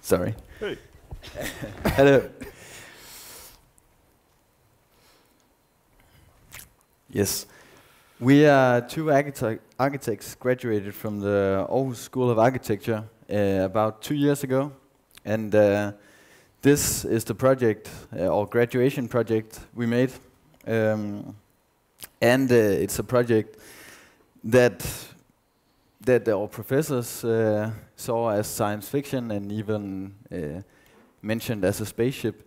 Sorry. Hey. Hello. Yes. We are two architects graduated from the Aarhus School of Architecture about 2 years ago. And this is the project, or graduation project we made. And it's a project that our professors saw as science fiction and even mentioned as a spaceship.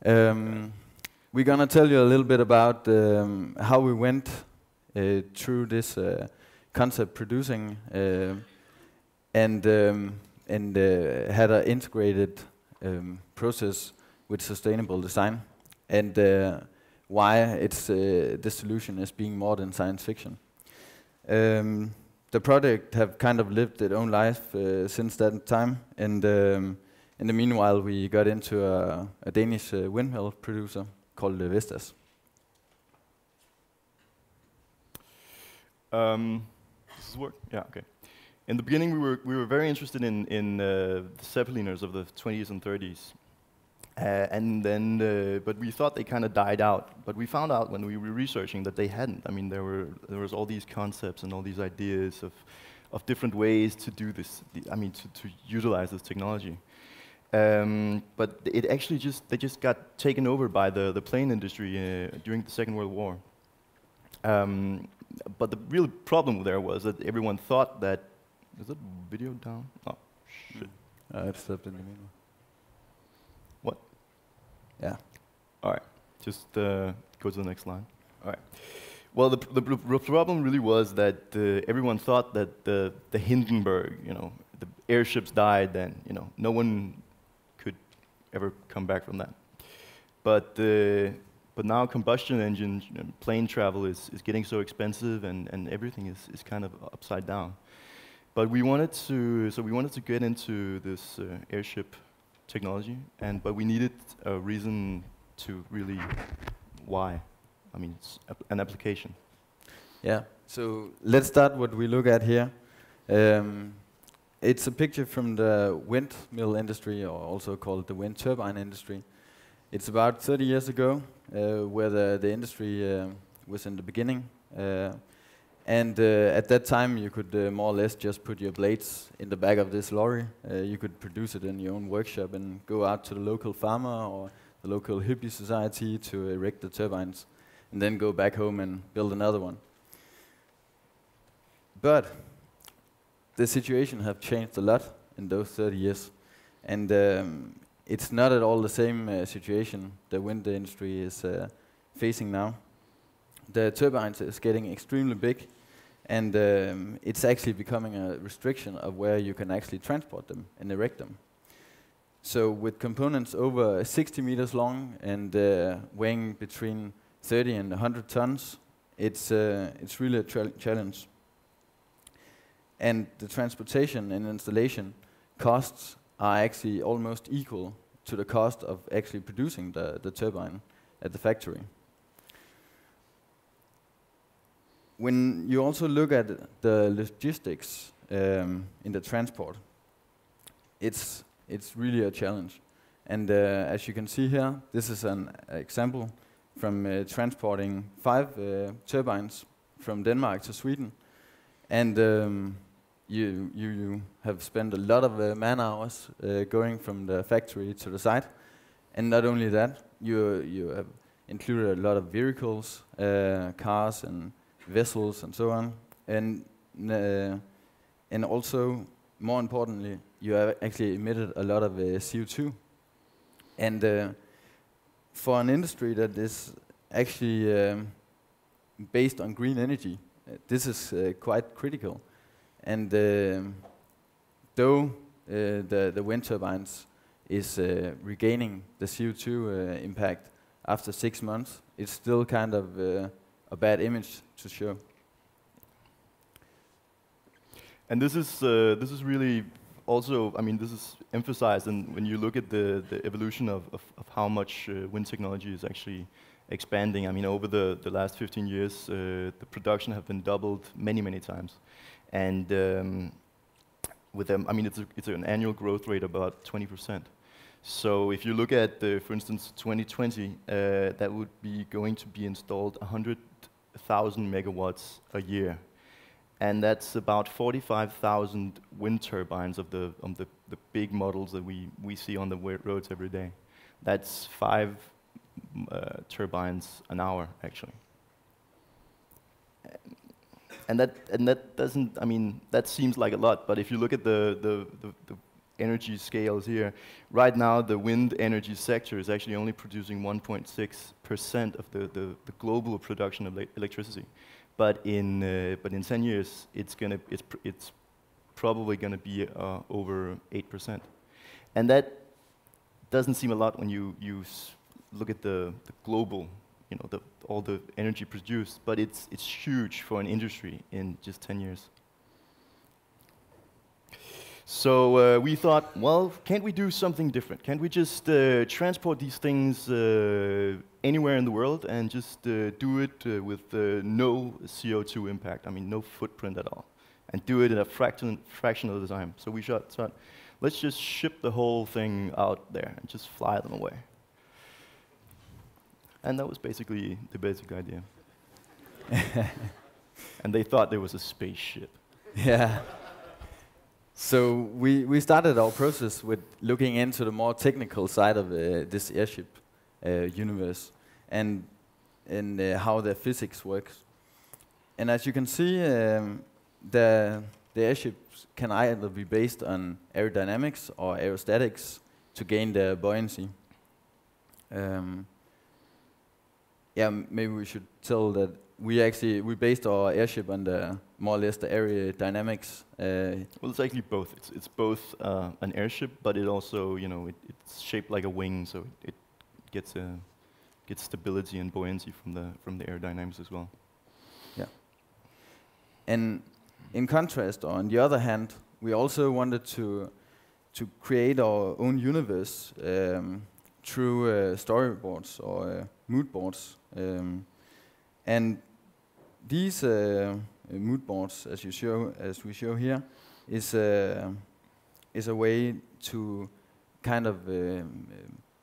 We're gonna tell you a little bit about how we went through this concept producing and had an integrated process with sustainable design, and why it's the solution is being more than science fiction. The project have kind of lived its own life since that time, and in the meanwhile we got into a Danish windmill producer called Vestas. Does this work? Yeah, okay. In the beginning, we were very interested in the zeppeliners of the 20s and 30s, and then but we thought they kind of died out. But we found out when we were researching that they hadn't. I mean, there was all these concepts and all these ideas of different ways to do this. To utilize this technology. But it actually they just got taken over by the plane industry during the Second World War. But the real problem there was that everyone thought that. Is that video down? Oh, shit. It's up in the middle. What? Yeah. All right. Just go to the next line. All right. Well, the problem really was that everyone thought that the Hindenburg, the airships died. Then, no one could ever come back from that. But now combustion engine plane travel is getting so expensive, and everything is kind of upside down. But we wanted to get into this airship technology, but we needed a reason to really why. I mean, it's an application. Yeah. So let's start what we look at here. It's a picture from the windmill industry, or also called the wind turbine industry. It's about 30 years ago, where the industry was in the beginning. And at that time, you could more or less just put your blades in the back of this lorry. You could produce it in your own workshop and go out to the local farmer or the local hippie society to erect the turbines, and then go back home and build another one. But the situation have changed a lot in those 30 years, and it's not at all the same situation the wind industry is facing now. The turbines is getting extremely big, and it's actually becoming a restriction of where you can actually transport them and erect them. So with components over 60 meters long and weighing between 30 and 100 tons, it's really a challenge. And the transportation and installation costs are actually almost equal to the cost of actually producing the turbine at the factory. When you also look at the logistics in the transport, it's really a challenge. And as you can see here, this is an example from transporting 5 turbines from Denmark to Sweden. And you have spent a lot of man hours going from the factory to the site. And not only that, you have included a lot of vehicles, cars and vessels and so on. And also, more importantly, you have actually emitted a lot of CO2. And for an industry that is actually based on green energy, this is quite critical. And though the wind turbines is regaining the CO2 impact after 6 months, it's still kind of a bad image to show. And this is really also, I mean, this is emphasized when you look at the evolution of how much wind technology is actually expanding. I mean, over the last 15 years, the production have been doubled many times. And with them, I mean, it's an annual growth rate of about 20%. So if you look at, for instance, 2020, that would be going to be installed 100,000 megawatts a year. And that's about 45,000 wind turbines of the big models that we see on the roads every day. That's 5 turbines an hour, actually. And that doesn't, I mean, that seems like a lot, but if you look at the energy scales here, right now the wind energy sector is actually only producing 1.6% of the global production of electricity. But in 10 years, it's probably gonna be over 8%, and that doesn't seem a lot when you look at the global, you know, all the energy produced. But it's huge for an industry in just 10 years. So we thought, well, can't we do something different? Can't we just transport these things anywhere in the world and just do it with no CO2 impact? I mean, no footprint at all, and do it in a fraction of the time. So we thought, let's just ship the whole thing out there and just fly them away. And that was basically the basic idea. And they thought there was a spaceship. Yeah. So we started our process with looking into the more technical side of this airship universe and how the physics works. And as you can see, the airships can either be based on aerodynamics or aerostatics to gain the buoyancy. Yeah, maybe we should tell that we based our airship on the more or less the aerodynamics. Well, it's actually both. It's both an airship, but it also, you know, it's shaped like a wing, so it gets stability and buoyancy from the aerodynamics as well. Yeah. And in contrast, or on the other hand, we also wanted to create our own universe through storyboards or mood boards. And these mood boards, as we show here, is a way to kind of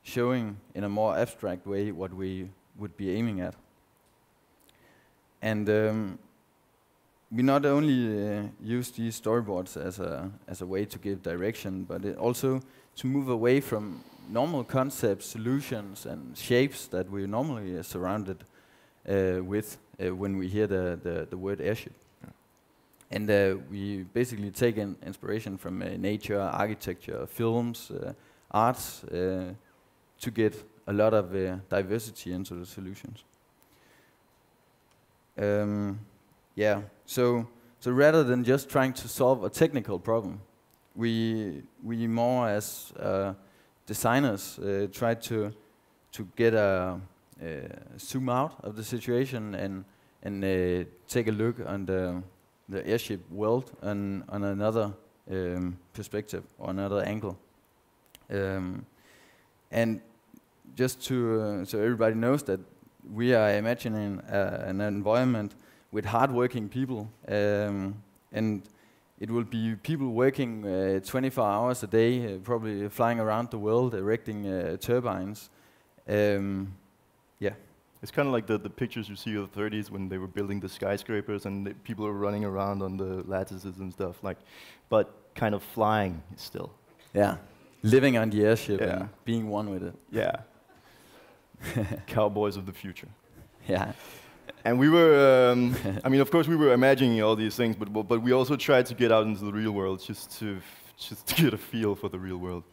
showing in a more abstract way what we would be aiming at. And we not only use these storyboards as a way to give direction, but also to move away from normal concepts, solutions, and shapes that we normally are surrounded with when we hear the word airship. Yeah. And we basically take an inspiration from nature, architecture, films, arts, to get a lot of diversity into the solutions. Yeah. So rather than just trying to solve a technical problem, we more as designers try to get a zoom out of the situation and take a look on the airship world on another perspective or another angle. And just so everybody knows that we are imagining an environment with hardworking people, and it will be people working 24 hours a day, probably flying around the world, erecting turbines. Yeah. It's kind of like the pictures you see of the 30s when they were building the skyscrapers and the people are running around on the lattices and stuff, like, but kind of flying still. Yeah, living on the airship, yeah, and being one with it. Yeah. Cowboys of the future. Yeah. And we were, I mean, of course we were imagining all these things, but we also tried to get out into the real world just to get a feel for the real world.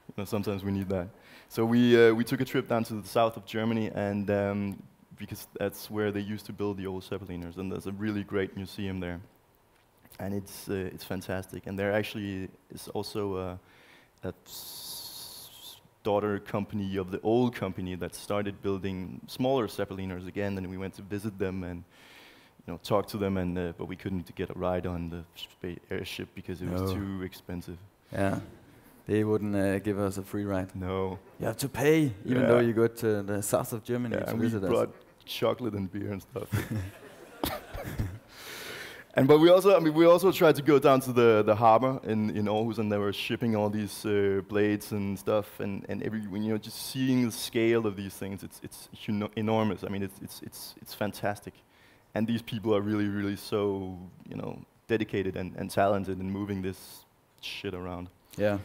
You know, sometimes we need that. So we took a trip down to the south of Germany, and because that's where they used to build the old zeppeliners, and there's a really great museum there, and it's fantastic. And there actually is also a daughter company of the old company that started building smaller zeppeliners again, and we went to visit them and, you know, talk to them, and but we couldn't get a ride on the airship because it was too expensive. Yeah. They wouldn't give us a free ride. No. You have to pay, even though you go to the south of Germany to visit us. We brought chocolate and beer and stuff. But we also tried to go down to the harbor in Aarhus, and they were shipping all these blades and stuff, and just seeing the scale of these things, it's enormous. I mean, it's fantastic, and these people are really so dedicated and talented in moving this shit around. Yeah,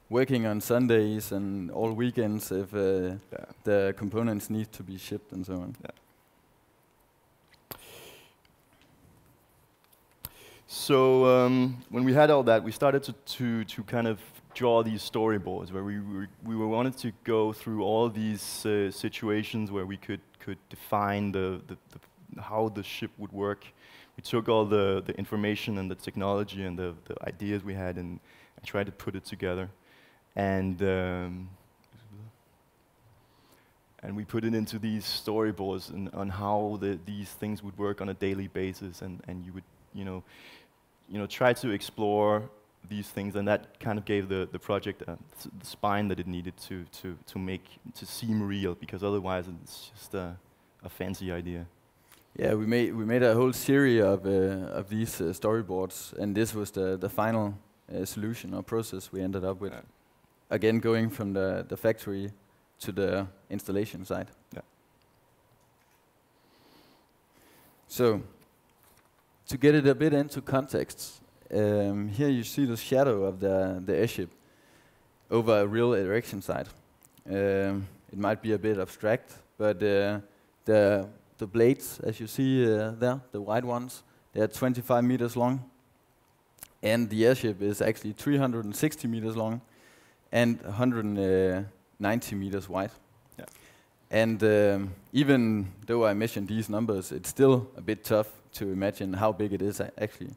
working on Sundays and all weekends if the components need to be shipped and so on. Yeah. So when we had all that, we started to kind of draw these storyboards where we wanted to go through all these situations where we could define how the ship would work. We took all the information and the technology and the ideas we had and tried to put it together, and we put it into these storyboards on how these things would work on a daily basis, and you would try to explore these things, and that kind of gave the project the spine that it needed to seem real, because otherwise it's just a fancy idea. Yeah, we made a whole series of these storyboards, and this was the final solution or process we ended up with. Yeah. Again, going from the factory to the installation site. Yeah. So, to get it a bit into context, here you see the shadow of the airship over a real erection site. It might be a bit abstract, but the blades, as you see there, the white ones, they are 25 meters long, and the airship is actually 360 meters long and 190 meters wide. Yeah. And even though I mentioned these numbers, it's still a bit tough to imagine how big it is actually.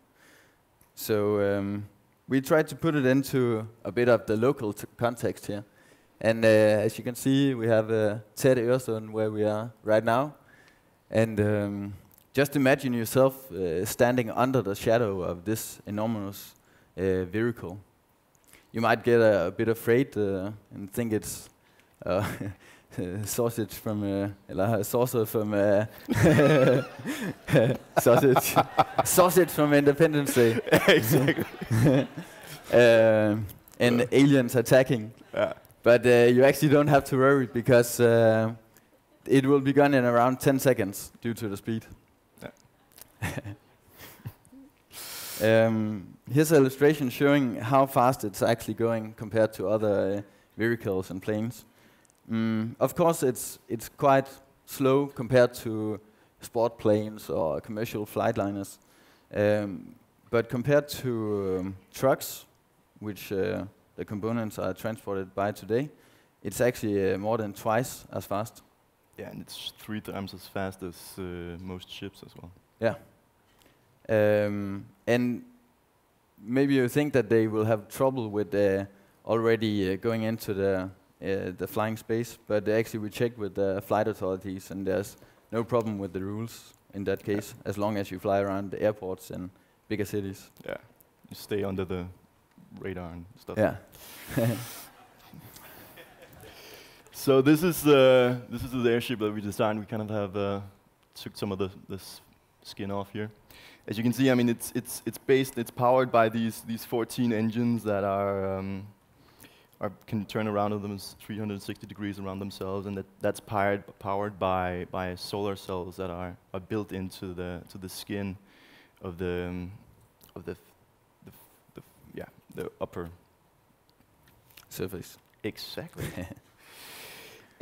So we tried to put it into a bit of the local context here. And as you can see, we have TEDxÖresund where we are right now. And just imagine yourself standing under the shadow of this enormous vehicle. You might get a bit afraid and think it's sausage from saucer from sausage from Independence Day. Exactly. And aliens attacking. Yeah. But you actually don't have to worry, because it will be gone in around 10 seconds due to the speed. Yeah. Here's an illustration showing how fast it's actually going compared to other vehicles and planes. Of course, it's quite slow compared to sport planes or commercial flight liners. But compared to trucks, which the components are transported by today, it's actually more than twice as fast. Yeah, and it's 3 times as fast as most ships as well. Yeah. And maybe you think that they will have trouble with already going into the flying space, but actually we checked with the flight authorities, and there's no problem with the rules in that case, as long as you fly around the airports and bigger cities. Yeah, you stay under the radar and stuff. Yeah. So this is the airship that we designed. We kind of have took some of the skin off here. As you can see, I mean, it's powered by these 14 engines that can turn around of them 360 degrees around themselves, and that's powered by solar cells that are built into the skin of the upper surface. Exactly.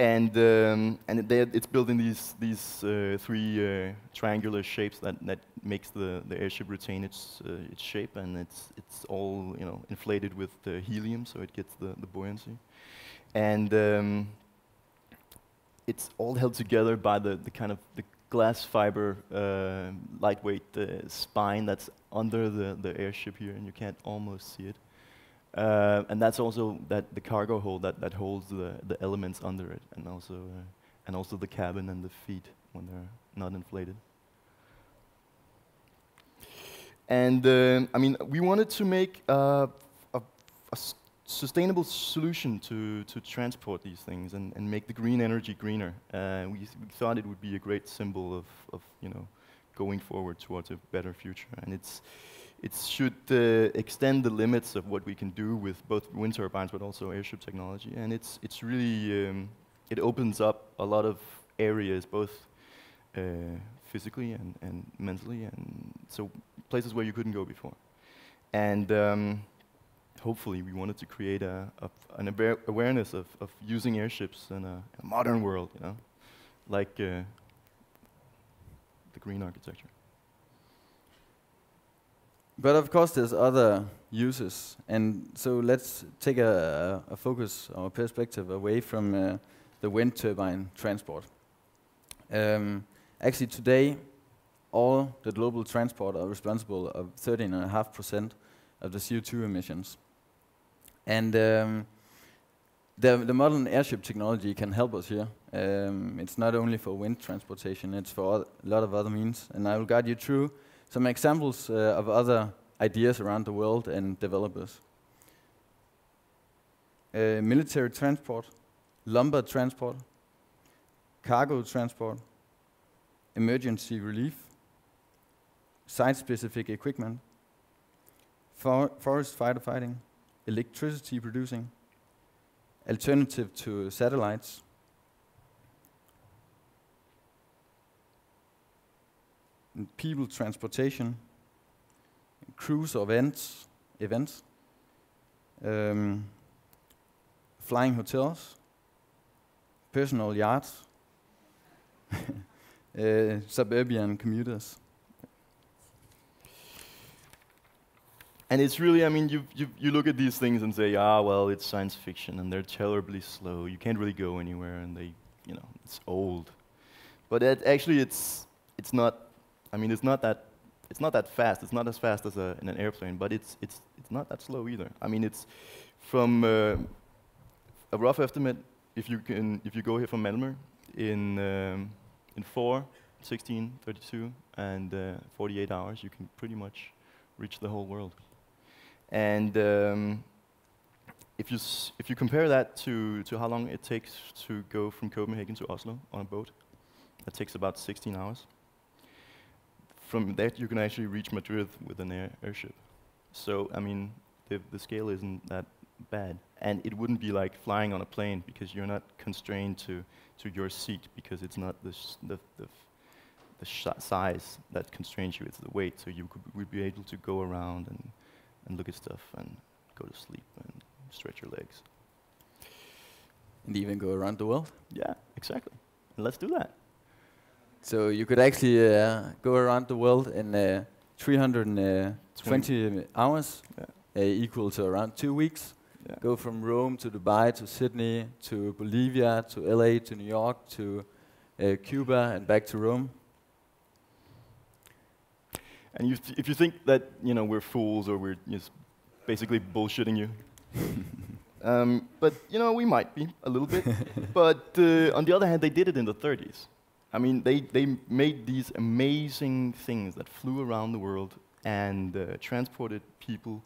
And it's built in these 3 triangular shapes that makes the airship retain its shape, and it's all inflated with helium, so it gets the buoyancy, and it's all held together by the kind of the glass fiber lightweight spine that's under the airship here, and you can't almost see it. And that's also the cargo hold that holds the elements under it, and also the cabin and the feet when they're not inflated. And I mean, we wanted to make a sustainable solution to transport these things and make the green energy greener. We thought it would be a great symbol of going forward towards a better future, and it should extend the limits of what we can do with both wind turbines but also airship technology, and it's really it opens up a lot of areas, both physically and mentally, and so places where you couldn't go before. And hopefully we wanted to create an awareness of using airships in a modern world, you know, like the green architecture. But of course there's other uses, and so let's take a focus or a perspective away from the wind turbine transport. Actually today, all the global transport are responsible of 13.5% of the CO2 emissions. And the modern airship technology can help us here. It's not only for wind transportation, it's for a lot of other means. And I will guide you through some examples of other ideas around the world and developers. Military transport, lumber transport, cargo transport, emergency relief, site-specific equipment, forest firefighting, electricity producing, alternative to satellites, and people transportation, cruise events, flying hotels, personal yachts, suburban commuters. And it's really, I mean, you look at these things and say, ah, well, it's science fiction, and they're terribly slow. You can't really go anywhere, and they, you know, it's old. But actually, it's not. I mean, it's not that fast. It's not as fast as in an airplane, but it's not that slow either. I mean, it's from a rough estimate. If you go here from Malmö in 4, 16, 32, and 48 hours, you can pretty much reach the whole world. And if you compare that to how long it takes to go from Copenhagen to Oslo on a boat, that takes about 16 hours. From that, you can actually reach Madrid with an airship. So, I mean, the scale isn't that bad. And it wouldn't be like flying on a plane, because you're not constrained to your seat, because it's not the size that constrains you, it's the weight. So you would be able to go around and look at stuff and go to sleep and stretch your legs. And even go around the world? Yeah, exactly. And let's do that. So you could actually go around the world in 320 hours, equal to around 2 weeks. Yeah. Go from Rome to Dubai to Sydney to Bolivia to LA to New York to Cuba and back to Rome. And if you think that, you know, we're fools or we're just basically bullshitting you, but you know, we might be a little bit. But on the other hand, they did it in the 30s. I mean, they made these amazing things that flew around the world and transported people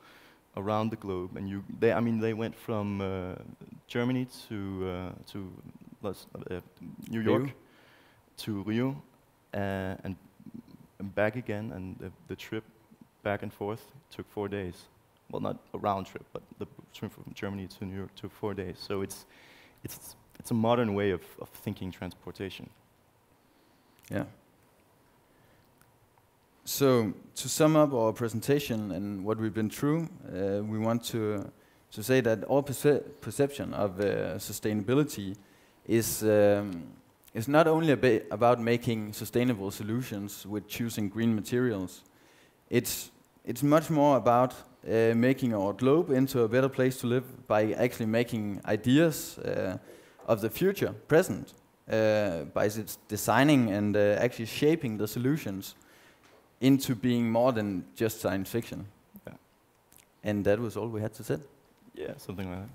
around the globe. And they went from Germany to New York to Rio and back again, and the trip back and forth took 4 days. Well, not a round trip, but the trip from Germany to New York took 4 days. So it's a modern way of thinking transportation. Yeah. So to sum up our presentation and what we've been through, we want to say that our perception of sustainability is not only about making sustainable solutions with choosing green materials. It's much more about making our globe into a better place to live by actually making ideas of the future present, by designing and actually shaping the solutions into being more than just science fiction. Yeah. And that was all we had to say. Yeah, something like that.